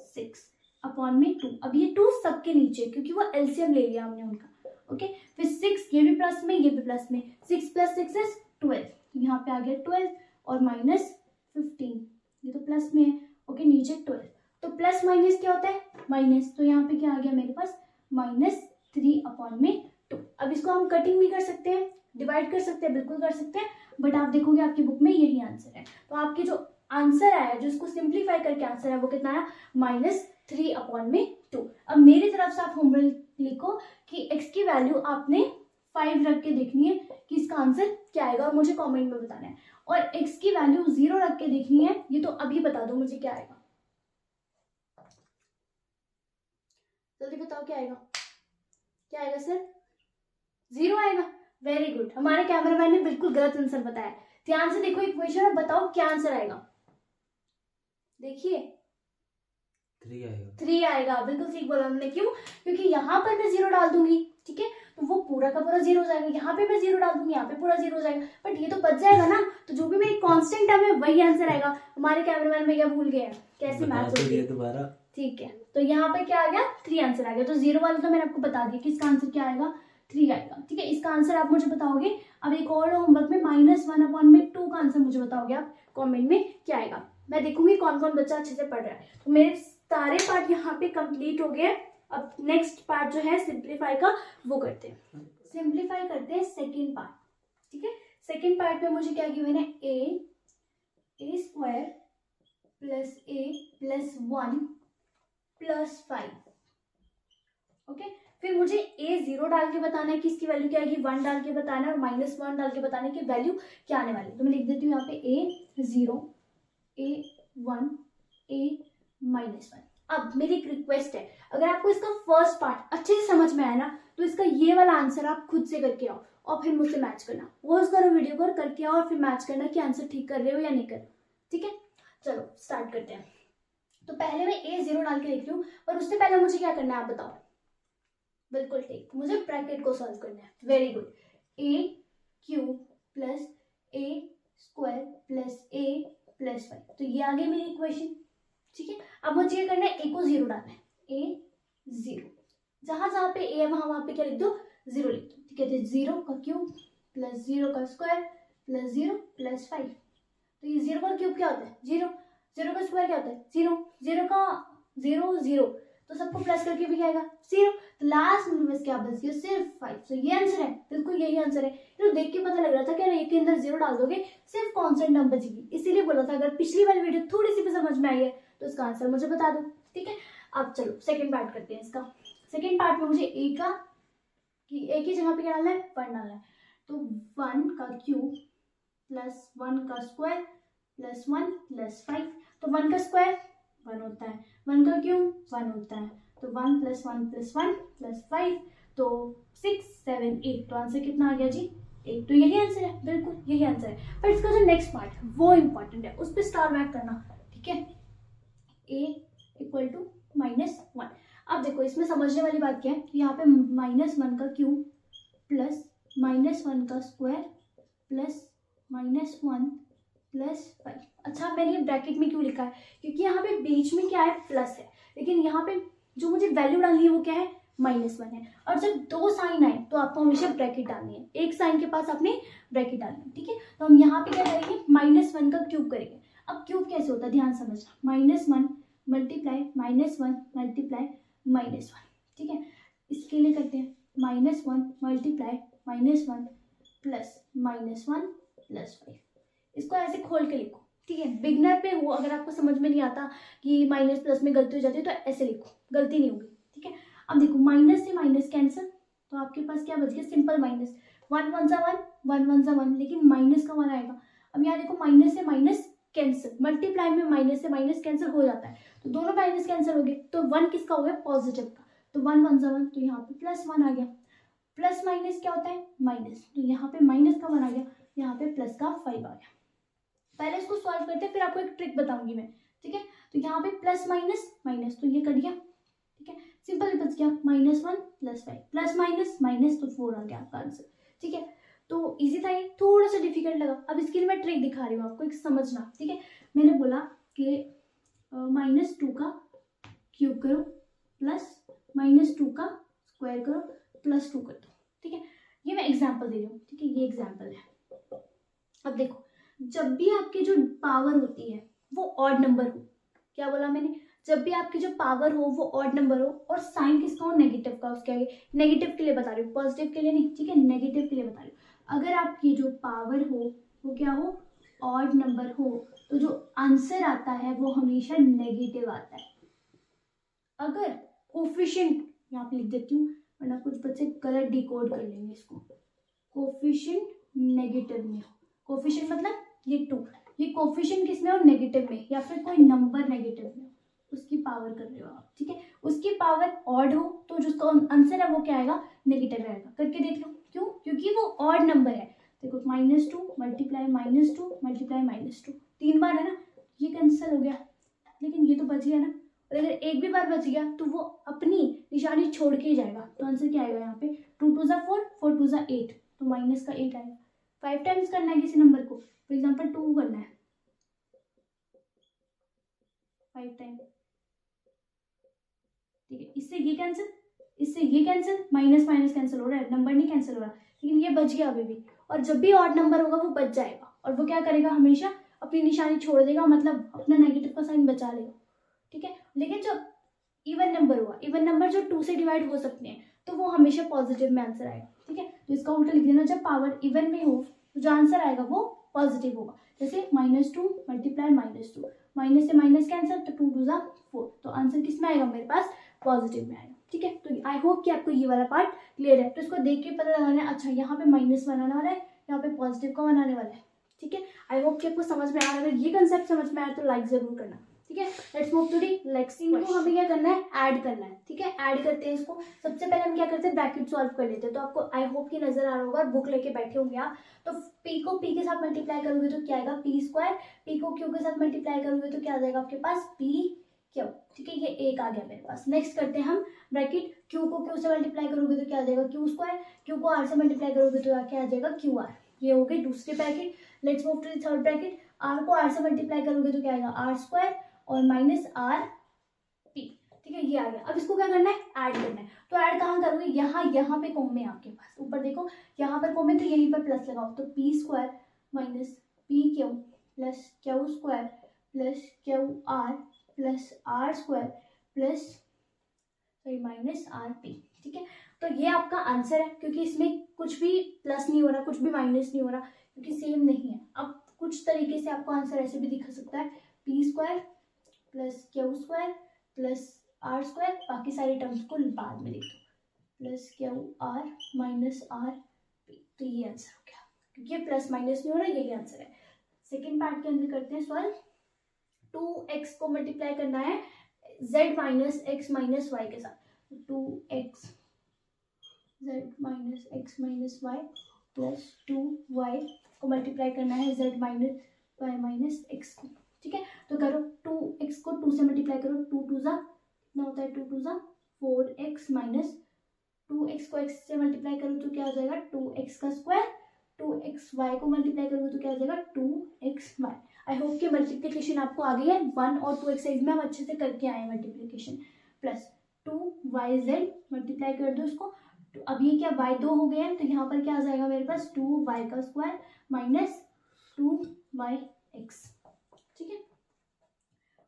6 अपॉन में 2। अब ये 2 सबके नीचे, क्योंकि वो एलसीएम ले लिया हमने उनका। ओके, फिर 6 ये भी प्लस में, ये भी प्लस में, 6 + 6 इज 12, यहाँ पे आ गया 12, और माइनस 15, ये तो प्लस में है। ओके, नीचे 12, तो प्लस माइनस क्या होता है माइनस, तो यहाँ पे क्या आ गया मेरे पास -3 अपॉन में 2। अब इसको हम कटिंग भी कर सकते हैं, डिवाइड कर सकते हैं, बिल्कुल कर सकते हैं, बट आप देखोगे आपकी बुक में यही आंसर है। तो आपके जो आंसर आया, जो इसको सिंप्लीफाई करके आंसर है, वो कितना आया -3 अपॉन में 2। अब मेरी तरफ से आप होमवर्क लिखो कि x की वैल्यू आपने 5 रख के देखनी है कि इसका आंसर क्या आएगा, और मुझे कमेंट में बताना है। और x की वैल्यू 0 रख के देखनी है, ये तो अभी बता दो मुझे क्या आएगा, जल्दी बताओ क्या आएगा, क्या आएगा सर, 0 आएगा। वेरी गुड, हमारे कैमरामैन ने बिल्कुल गलत आंसर बताया। ध्यान से देखो इक्वेशन और बताओ क्या आंसर आएगा। देखिए 3 आएगा, बिल्कुल ठीक बोला हमने। क्यों, क्योंकि यहाँ पर मैं 0 डाल दूंगी, ठीक है, तो वो पूरा का पूरा 0 हो जाएगा। यहाँ पे मैं 0 डाल दूंगी, यहाँ पे पूरा 0 हो जाएगा, बट ये तो बच जाएगा ना, तो जो भी मेरी कांस्टेंट टर्म है वही आंसर आएगा। हमारे कैमरामैन में क्या भूल गए हैं, कैसे मैथ होती है दोबारा, ठीक है। तो यहाँ पे क्या आ गया 3 आंसर आ गया। तो 0 वाला तो मैंने आपको बता दिया कि इसका आंसर क्या आएगा, 3 आएगा, ठीक है। इसका आंसर आप मुझे बताओगे। अब एक और होमवर्क में -1 अपॉन में 2 का आंसर मुझे बताओगे आप कमेंट में क्या आएगा। मैं देखूंगी कौन कौन बच्चा अच्छे से पढ़ रहा है। तो मेरे सारे पार्ट यहाँ पे कंप्लीट हो गए। अब नेक्स्ट पार्ट जो है सिंप्लीफाई का, वो करते हैं। सिंप्लीफाई करते हैं सेकेंड पार्ट, ठीक है। सेकेंड पार्ट में मुझे क्या गिवन है, a² + a + 1 + 5। ओके, फिर मुझे a0 डाल के बताना है कि इसकी वैल्यू क्या आएगी, 1 डाल के बताना है, और -1 डाल के बताना है कि वैल्यू क्या आने वाली है। तो मैं लिख देती हूँ यहाँ पे a0, a1, a-1। अब मेरी एक रिक्वेस्ट है, अगर आपको इसका फर्स्ट पार्ट अच्छे से समझ में आया ना, तो इसका ये वाला आंसर आप खुद से करके आओ और फिर मुझसे मैच करना। पॉज करो वीडियो को, करके आओ और फिर मैच करना कि आंसर ठीक कर रहे हो या नहीं कर रहे, ठीक है। चलो स्टार्ट करते हैं। तो पहले मैं a0 डाल के देख रही हूँ, पर उससे पहले मुझे क्या करना है आप बताओ। बिल्कुल ठीक, मुझे ब्रैकेट को सॉल्व करना है। Very good, a³ + a² + a + 5। तो ये आ गई मेरी इक्वेशन, ठीक है। अब मुझे ये करना है, a को 0 डालना है, a0, जहां जहां पे a है वहां पे क्या लिख दो, 0 लिख दो, ठीक है। तो 0 का क्यूब + 0 का स्क्वायर + 0 + 5। तो ये 0 का क्यूब क्या होता है 0, 0 का स्क्वायर क्या होता है 0, 0 का 0 0, तो सबको प्लस करके भी आएगा 0। तो लास्ट में बस क्या बच गया, सिर्फ 5। तो ये आंसर है, बिल्कुल यही आंसर है। तो देख के पता लग रहा था कि ये के अंदर 0 डाल दोगे सिर्फ कांस्टेंट नंबर बचेगी, इसीलिए बोला था अगर पिछली वाली वीडियो थोड़ी सी भी समझ में आई है तो इसका आंसर मुझे बता दो, ठीक है। अब चलो सेकेंड पार्ट करते हैं इसका। सेकेंड पार्ट में मुझे a की जगह पे क्या डालना है, 1 डालना है। तो 1 का क्यूब + 1 का स्क्वायर + 1 + 5। तो 1 का स्क्वायर 1 होता है, 1 का क्यूब 1 होता है, तो 1 + 1 + 1 + 5, तो 6 7 8। तो आंसर कितना आ गया जी 8। तो यही आंसर है, बिल्कुल यही आंसर है। पर इसका जो नेक्स्ट पार्ट है वो इंपॉर्टेंट है, उस पर स्टार मार्क करना, ठीक है। a equal to -1। अब देखो इसमें समझने वाली बात क्या है, यहाँ पे -1 का क्यूब प्लस -1 का स्क्वायर प्लस -1 प्लस 5। अच्छा मैंने ब्रैकेट में क्यों लिखा है, क्योंकि यहाँ पे बीच में क्या है, प्लस है, लेकिन यहाँ पे जो मुझे वैल्यू डालनी है वो क्या है, -1 है। और जब दो साइन आए तो आपको हमेशा ब्रैकेट डालनी है, एक साइन के पास आपने ब्रैकेट डालनी है, ठीक है। तो हम यहाँ पे क्या करेंगे, -1 का क्यूब करेंगे। अब क्यूब कैसे होता है ध्यान समझना, -1 मल्टीप्लाई -1 मल्टीप्लाई -1, ठीक है। इसके लिए करते हैं -1 मल्टीप्लाई -1 प्लस -1 प्लस 5। इसको ऐसे खोल के लिखो, ठीक है। बिगनर पे हो, अगर आपको समझ में नहीं आता कि माइनस प्लस में गलती हो जाती है तो ऐसे लिखो, गलती नहीं होगी, ठीक है। अब देखो माइनस से माइनस कैंसिल, तो आपके पास क्या बच गया, सिंपल माइनस। 1 1 सा 1, 1 1 सा 1, लेकिन माइनस का 1 आएगा। अब यहाँ देखो माइनस से माइनस कैंसिल, मल्टीप्लाई में माइनस से माइनस कैंसिल हो जाता है, तो दोनों माइनस कैंसिल हो गए, तो 1 किसका हो गया, पॉजिटिव का। तो 1 1 सा 1, तो यहाँ पे +1 आ गया। प्लस माइनस क्या होता है, माइनस, तो यहाँ पे माइनस का 1 आ गया, यहाँ पे प्लस का 5 आ गया। पहले इसको सॉल्व करते हैं, फिर आपको एक ट्रिक बताऊंगी मैं, ठीक है। तो यहाँ पे प्लस माइनस माइनस, तो ये कट गया, ठीक है। सिंपल बच गया -1 प्लस 5 प्लस माइनस माइनस, तो 4 आ गया आपका आंसर, ठीक है। तो इजी था ये, थोड़ा सा डिफिकल्ट लगा। अब इसके लिए मैं ट्रिक दिखा रही हूँ आपको, एक समझना, ठीक है। मैंने बोला कि -2 का क्यूब करो प्लस -2 का स्क्वायर करो प्लस 2 कर दो, ठीक है। ये मैं एग्जाम्पल दे रही हूँ, ठीक है, ये एग्जाम्पल है। अब देखो जब भी आपकी जो पावर होती है वो ऑड नंबर हो, क्या बोला मैंने, जब भी आपकी जो पावर हो वो ऑड नंबर हो और साइन किसका हो, नेगेटिव का, उसके आगे नेगेटिव के लिए बता रही हूँ, पॉजिटिव के लिए नहीं, ठीक है, नेगेटिव के लिए बता रही हूँ। अगर आपकी जो पावर हो वो क्या हो, ऑड नंबर हो, तो जो आंसर आता है वो हमेशा नेगेटिव आता है। अगर कोफिशिएंट, यहाँ पे लिख देती हूँ वरना कुछ बच्चे गलत डिकोड कर लेंगे इसको, कोफिशिएंट नेगेटिव में हो, कोफिशिएंट मतलब ये 2, ये कोफिशिएंट किस में हो, नेगेटिव में, या फिर कोई नंबर नेगेटिव में, उसकी पावर कर रहे हो आप, ठीक है। उसकी पावर ऑड हो तो जो उसका आंसर है वो क्या आएगा, नेगेटिव आएगा। करके देख लो, क्यों, क्योंकि वो ऑड नंबर है। देखो -2 मल्टीप्लाई -2 मल्टीप्लाई -2, 3 बार है ना, ये कैंसिल हो गया, लेकिन ये तो बच गया ना। और अगर एक भी बार बच गया तो वो अपनी निशानी छोड़ के ही जाएगा, तो आंसर क्या आएगा यहाँ पे, 2 2 ज़ा 4, 4 2 ज़ा 8, तो माइनस का 8 आएगा। 5 टाइम्स करना है किसी नंबर को, फॉर एग्जाम्पल 2 करना है 5 टाइम, ठीक है। इससे ये कैंसिल, इससे ये कैंसिल, माइनस माइनस कैंसिल हो रहा है, नंबर नहीं कैंसिल हो रहा, लेकिन ये बच गया अभी भी। और जब भी ऑड नंबर होगा वो बच जाएगा, और वो क्या करेगा, हमेशा अपनी निशानी छोड़ देगा, मतलब अपना नेगेटिव का साइन बचा लेगा, ठीक है। लेकिन जब इवन नंबर हुआ, इवन नंबर जो 2 से डिवाइड हो सकते हैं, तो वो हमेशा पॉजिटिव में आंसर आएगा, ठीक है। तो इसका उल्टा लिख देना, जब पावर इवन में हो तो जो आंसर आएगा वो पॉजिटिव होगा। जैसे -2 मल्टीप्लाई -2, माइनस से माइनस कैंसिल, तो 2 2 ज़ा 4, तो आंसर किस में आएगा, मेरे पास पॉजिटिव में आएगा, ठीक है। तो आई होप कि आपको ये वाला पार्ट क्लियर है। तो इसको देख के पता लगाना है, अच्छा यहाँ पे -1 आने वाला है, यहाँ पे पॉजिटिव का 1 आने वाला है, ठीक है। आई होप कि आपको समझ में आया। अगर ये कंसेप्ट समझ में आया तो लाइक जरूर करना, ठीक है। Let's move to the next scene को हमें क्या करना है, ऐड करना है, ठीक है। ऐड करते हैं इसको। सबसे पहले हम क्या करते हैं, ब्रैकेट सॉल्व कर लेते हैं। तो आपको आई होप कि नजर आ रहा होगा, बुक लेके बैठे होंगे आप। तो पी को पी के साथ मल्टीप्लाई करोगे तो क्या आएगा, पी स्क्वायर। पी को क्यू के साथ मल्टीप्लाई करोगे तो क्या आ जाएगा आपके पास, पी क्यू, ठीक है। ये एक आ गया मेरे पास। नेक्स्ट करते हैं हम ब्रैकेट, क्यू को क्यू से मल्टीप्लाई करोगे तो क्या आ जाएगा, क्यू स्क्वायर। क्यू को आर से मल्टीप्लाई करोगे तो क्या आ जाएगा, क्यू आर। ये हो गई दूसरी bracket. Let's move to the third bracket. R को आर से मल्टीप्लाई करोगे तो क्या आएगा, आर स्क्वायर और माइनस आर पी, ठीक है। ये आ गया। अब इसको क्या करना है, ऐड करना है। तो ऐड कहाँ करोगे, यहाँ पे कॉम में आपके पास ऊपर देखो, यहाँ पर कॉम में, तो यहीं पर प्लस लगाओ। तो p square minus p q plus q square plus q r plus r square plus minus r p, ठीक है। तो ये आपका आंसर है, क्योंकि इसमें कुछ भी प्लस नहीं हो रहा, कुछ भी माइनस नहीं हो रहा, क्योंकि सेम नहीं है। अब कुछ तरीके से आपको आंसर ऐसे भी दिखा सकता है, p square plus q square plus r square, बाकी सारी टर्म्स को बाद में लिख दो, plus q r minus r p. तो ये आंसर हो गया, क्योंकि ये प्लस माइनस नहीं हो रहा, यही आंसर है। सेकेंड पार्ट के अंदर करते हैं सॉल्व। 2x को मल्टीप्लाई करना है z minus x minus y के साथ। 2x z minus x minus y plus 2y को मल्टीप्लाई करना है z minus y minus x को, ठीक है। तो करो 2x को 2 से मल्टीप्लाई करो, 2 2 जा कितना होता है, 2 2 जा 4x माइनस 2x को x से मल्टीप्लाई करो तो क्या हो जाएगा 2x का स्क्वायर, 2xy को मल्टीप्लाई करोगे तो क्या हो जाएगा 2xy। आई होप कि मल्टीप्लिकेशन आपको आ गई है। 1 और 2 एक्सरसाइज में हम अच्छे से करके आए मल्टीप्लिकेशन। प्लस 2yz मल्टीप्लाई कर दो इसको, तो अब ये क्या y 2 हो गया है, तो यहाँ पर क्या आ जाएगा मेरे पास 2y का स्क्वायर माइनस 2yx, ठीक है।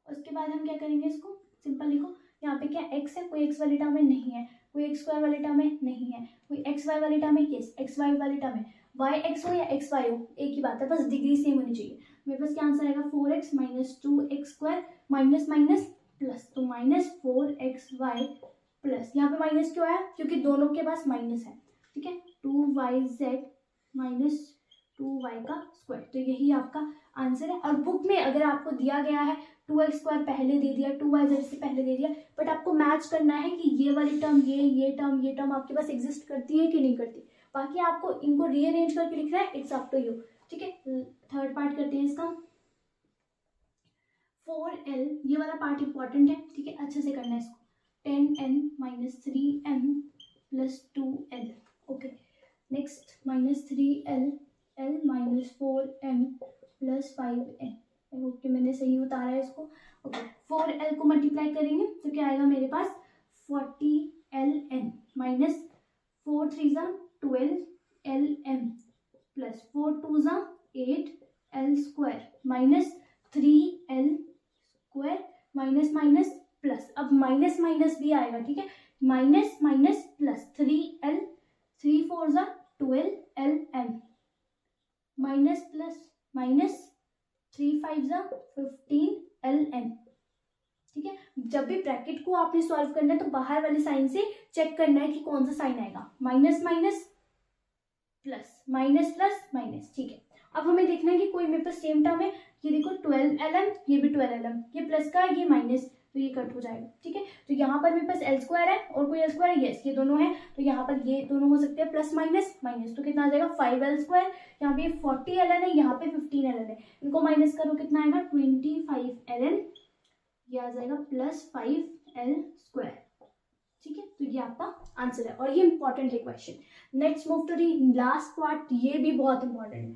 उसके बाद हम क्या करेंगे, इसको सिंपल लिखो, यहाँ पे क्या x है, कोई x वाली टर्म में नहीं है, कोई x स्क्वायर वाली टर्म में नहीं है, कोई x y वाली टर्म में, यस x y वाली टर्म है, y x हो या x y हो एक ही बात है, बस डिग्री सेम होनी चाहिए। मेरे पास क्या आंसर आएगा 4x minus 2x square minus minus plus, तो माइनस 4xy प्लस, यहाँ पे माइनस क्यों आया, क्योंकि दोनों के पास माइनस है, ठीक है। 2yz माइनस 2y का स्क्वायर, तो यही आपका आंसर है। और बुक में अगर आपको दिया गया है 2x स्क्वायर पहले दे दिया, 2yz से पहले दे दिया, बट आपको मैच करना है कि ये वाली टर्म ये टर्म आपके पास एग्जिस्ट करती है कि नहीं करती। बाकी आपको इनको रीअरेंज करके लिखना है, इट्स अप टू यू, ठीक है। थर्ड पार्ट करते हैं इसका, 4l, ये वाला पार्ट इंपॉर्टेंट है, ठीक है, अच्छे से करना है इसको। 10n minus 3m plus 2l, okay. Next minus 3l l minus 4m plus 5n, okay मैंने सही उतारा है इसको, ओके। 4l को मल्टीप्लाई करेंगे तो क्या आएगा मेरे पास 40ln माइनस 4 3 जा 12lm प्लस 4 2 जा 8l square minus 3l square minus minus plus, अब माइनस माइनस भी आएगा, ठीक है, माइनस माइनस प्लस 3l 3 4 जा 12lm माइनस प्लस माइनस 3 5 जा 15ln, ठीक है। जब भी ब्रैकेट को आपने सॉल्व करना है तो बाहर वाले साइन से चेक करना है कि कौन सा साइन आएगा, minus minus plus minus plus minus, ठीक है। अब हमें देखना है कि कोई मेरे पास सेम टर्म है, ये देखो 12ln, ये भी 12ln, ये प्लस का ये माइनस, तो ये कट हो जाएगा, ठीक है। तो यहाँ पर मेरे पास l स्क्वायर है और कोई l स्क्वायर है, यस ये दोनों है, तो यहाँ पर ये दोनों हो सकते हैं प्लस माइनस माइनस, तो कितना आ जाएगा 5l स्क्वायर, यहाँ पे 40ln है, यहाँ पे 15ln है, इनको माइनस करो कितना आएगा 25ln, ये आ जाएगा प्लस 5l स्क्वायर, ठीक है। तो ये आपका आंसर है और ये इंपॉर्टेंट है question. Next move to the last part, ये भी बहुत इंपॉर्टेंट है,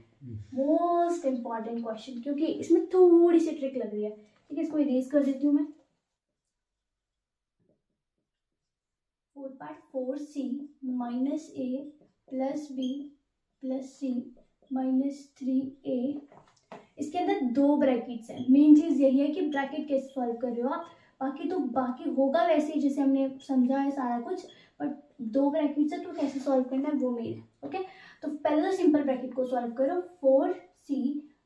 मोस्ट इंपॉर्टेंट क्वेश्चन, क्योंकि इसमें थोड़ी सी ट्रिक लग रही है, ठीक है। इसको इरेज कर देती हूँ मैं। Fourth part 4c minus a plus b plus c minus 3a, इसके अंदर 2 ब्रैकेट्स हैं। मेन चीज यही है कि ब्रैकेट कैसे सॉल्व कर रहे हो आप, बाकी तो बाकी होगा वैसे ही जैसे हमने समझा है सारा कुछ, बट 2 ब्रैकेट्स है तो कैसे सॉल्व करना है वो मेन है, ओके। तो पहले तो सिंपल ब्रैकेट को सॉल्व करो, 4c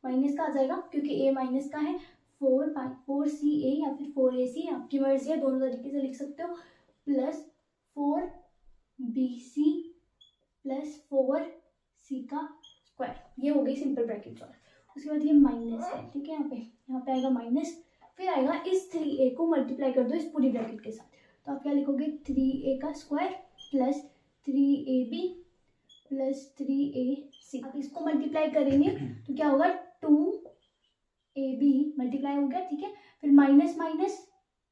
माइनस का आ जाएगा क्योंकि a माइनस का है, 4ca या फिर 4ac, आपकी मर्जी है, दोनों तरीके से लिख सकते हो, प्लस 4bc प्लस 4c का स्क्वायर, ये हो गई सिंपल ब्रैकेट सॉल्व। उसके बाद ये माइनस है, ठीक है, यहाँ पे आएगा माइनस, फिर आएगा इस 3a को मल्टीप्लाई कर दो इस पूरी ब्रैकेट के साथ, तो आप क्या लिखोगे 3a का square plus 3ab plus 3ac, अब इसको मल्टीप्लाई करेंगे तो क्या होगा 2ab मल्टीप्लाई हो गया, ठीक है, फिर माइनस माइनस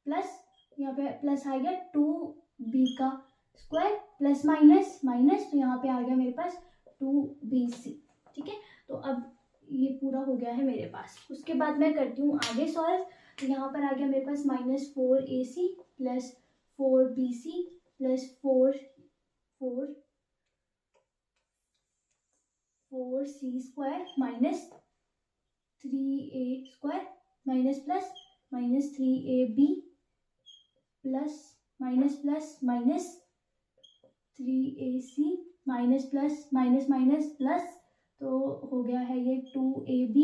प्लस, यहाँ पे प्लस आ गया 2b का स्क्वायर प्लस माइनस माइनस, तो यहाँ पे आ गया मेरे पास 2bc, ठीक है। तो अब ये पूरा हो गया है मेरे पास। उसके बाद मैं करती हूँ आगे सॉल्व, तो यहाँ पर आ गया मेरे पास minus 4ac plus 4bc plus 4c square minus 3a square minus plus minus 3ab plus minus 3ac minus plus minus minus plus, तो हो गया है ये 2ab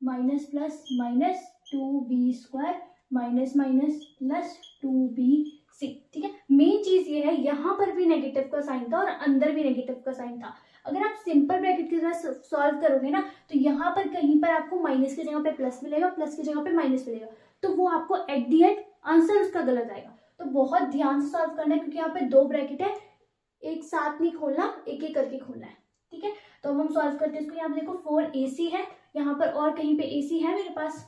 minus plus minus 2b square minus minus plus 2bc, ठीक है। Main चीज ये है, यहाँ पर भी नेगेटिव का साइन था और अंदर भी नेगेटिव का साइन था। अगर आप सिंपल ब्रैकेट के साथ सॉल्व करोगे ना तो यहाँ पर कहीं पर आपको माइनस की जगह पे प्लस मिलेगा, प्लस की जगह पे माइनस मिलेगा, तो वो आपको एट दी एंड आंसर उसका गलत आएगा। तो बहुत ध्यान से सॉल्व करना है क्योंकि यहाँ पे 2 ब्रैकेट है, एक साथ नहीं खोलना, एक एक करके खोलना है, ठीक है। तो अब हम सॉल्व करते हैं इसको। यहाँ पे देखो 4ac है, यहाँ पर और कहीं पे ac है मेरे पास,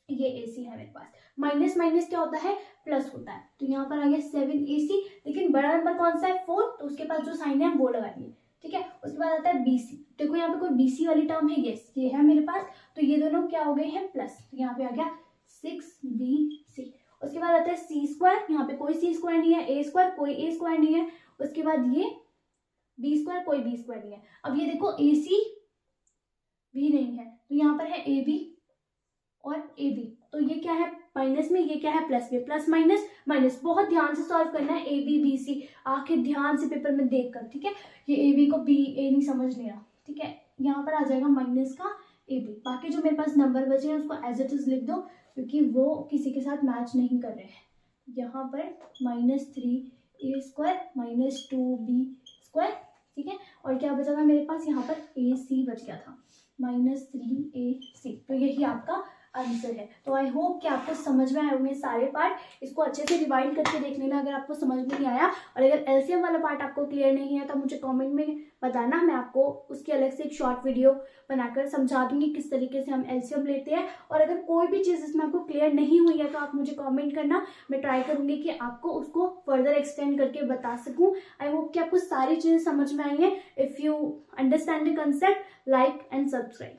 ये ac है मेरे पास। माइनस माइनस क्या होता है, प्लस होता है। तो यहाँ पर आ गया 7ac, लेकिन बड़ा नंबर कौन सा है 4, तो उसके पास जो साइन है वो लगाइए, ठीक है। उसके बाद आता है bc, देखो यहाँ पे कोई bc वाली टर्म है, यस ये है मेरे पास, तो ये दोनों क्या हो गए हैं प्लस, तो यहाँ पे आ गया 6bc। उसके बाद आता है सी स्क्वायर, यहाँ पे कोई सी स्क्वायर नहीं है, ए स्क्वायर कोई ए स्क्वायर नहीं है, उसके बाद ये बी स्क्वायर कोई बी स्क्वायर नहीं है। अब ये देखो ए सी भी नहीं है, तो यहाँ पर है ए बी और ए बी, तो ये क्या है माइनस में, ये क्या है प्लस में, प्लस माइनस माइनस। बहुत ध्यान से सॉल्व करना है, ए बी बी सी, आखिर ध्यान से पेपर में देख कर, ठीक है। ये ए बी को बी ए नहीं समझ लेना, ठीक है। यहाँ पर आ जाएगा माइनस का ए बी। बाकी जो मेरे पास नंबर बचे हैं उसको एज इट इज लिख दो, क्योंकि वो किसी के साथ मैच नहीं कर रहे हैं। यहाँ पर -3a स्क्वायर -2b स्क्वायर, ठीक है। और क्या बचा था मेरे पास, यहाँ पर ए सी बच गया था, -3ac। तो यही आपका आंसर है। तो आई होप कि आपको समझ में आए होंगे सारे पार्ट। इसको अच्छे से रिवाइंड करके देख लेना अगर आपको समझ में नहीं आया, और अगर एलसीएम वाला पार्ट आपको क्लियर नहीं है तो मुझे कमेंट में बताना, मैं आपको उसकी अलग से एक शॉर्ट वीडियो बनाकर समझा दूंगी किस तरीके से हम एलसीएम लेते हैं। और अगर कोई भी चीज़ इसमें आपको क्लियर नहीं हुई है तो आप मुझे कॉमेंट करना, मैं ट्राई करूंगी कि आपको उसको फर्दर एक्सटेंड करके बता सकूँ। आई होप कि आपको सारी चीज़ें समझ में आई हैं। If you understand the concept, like and subscribe.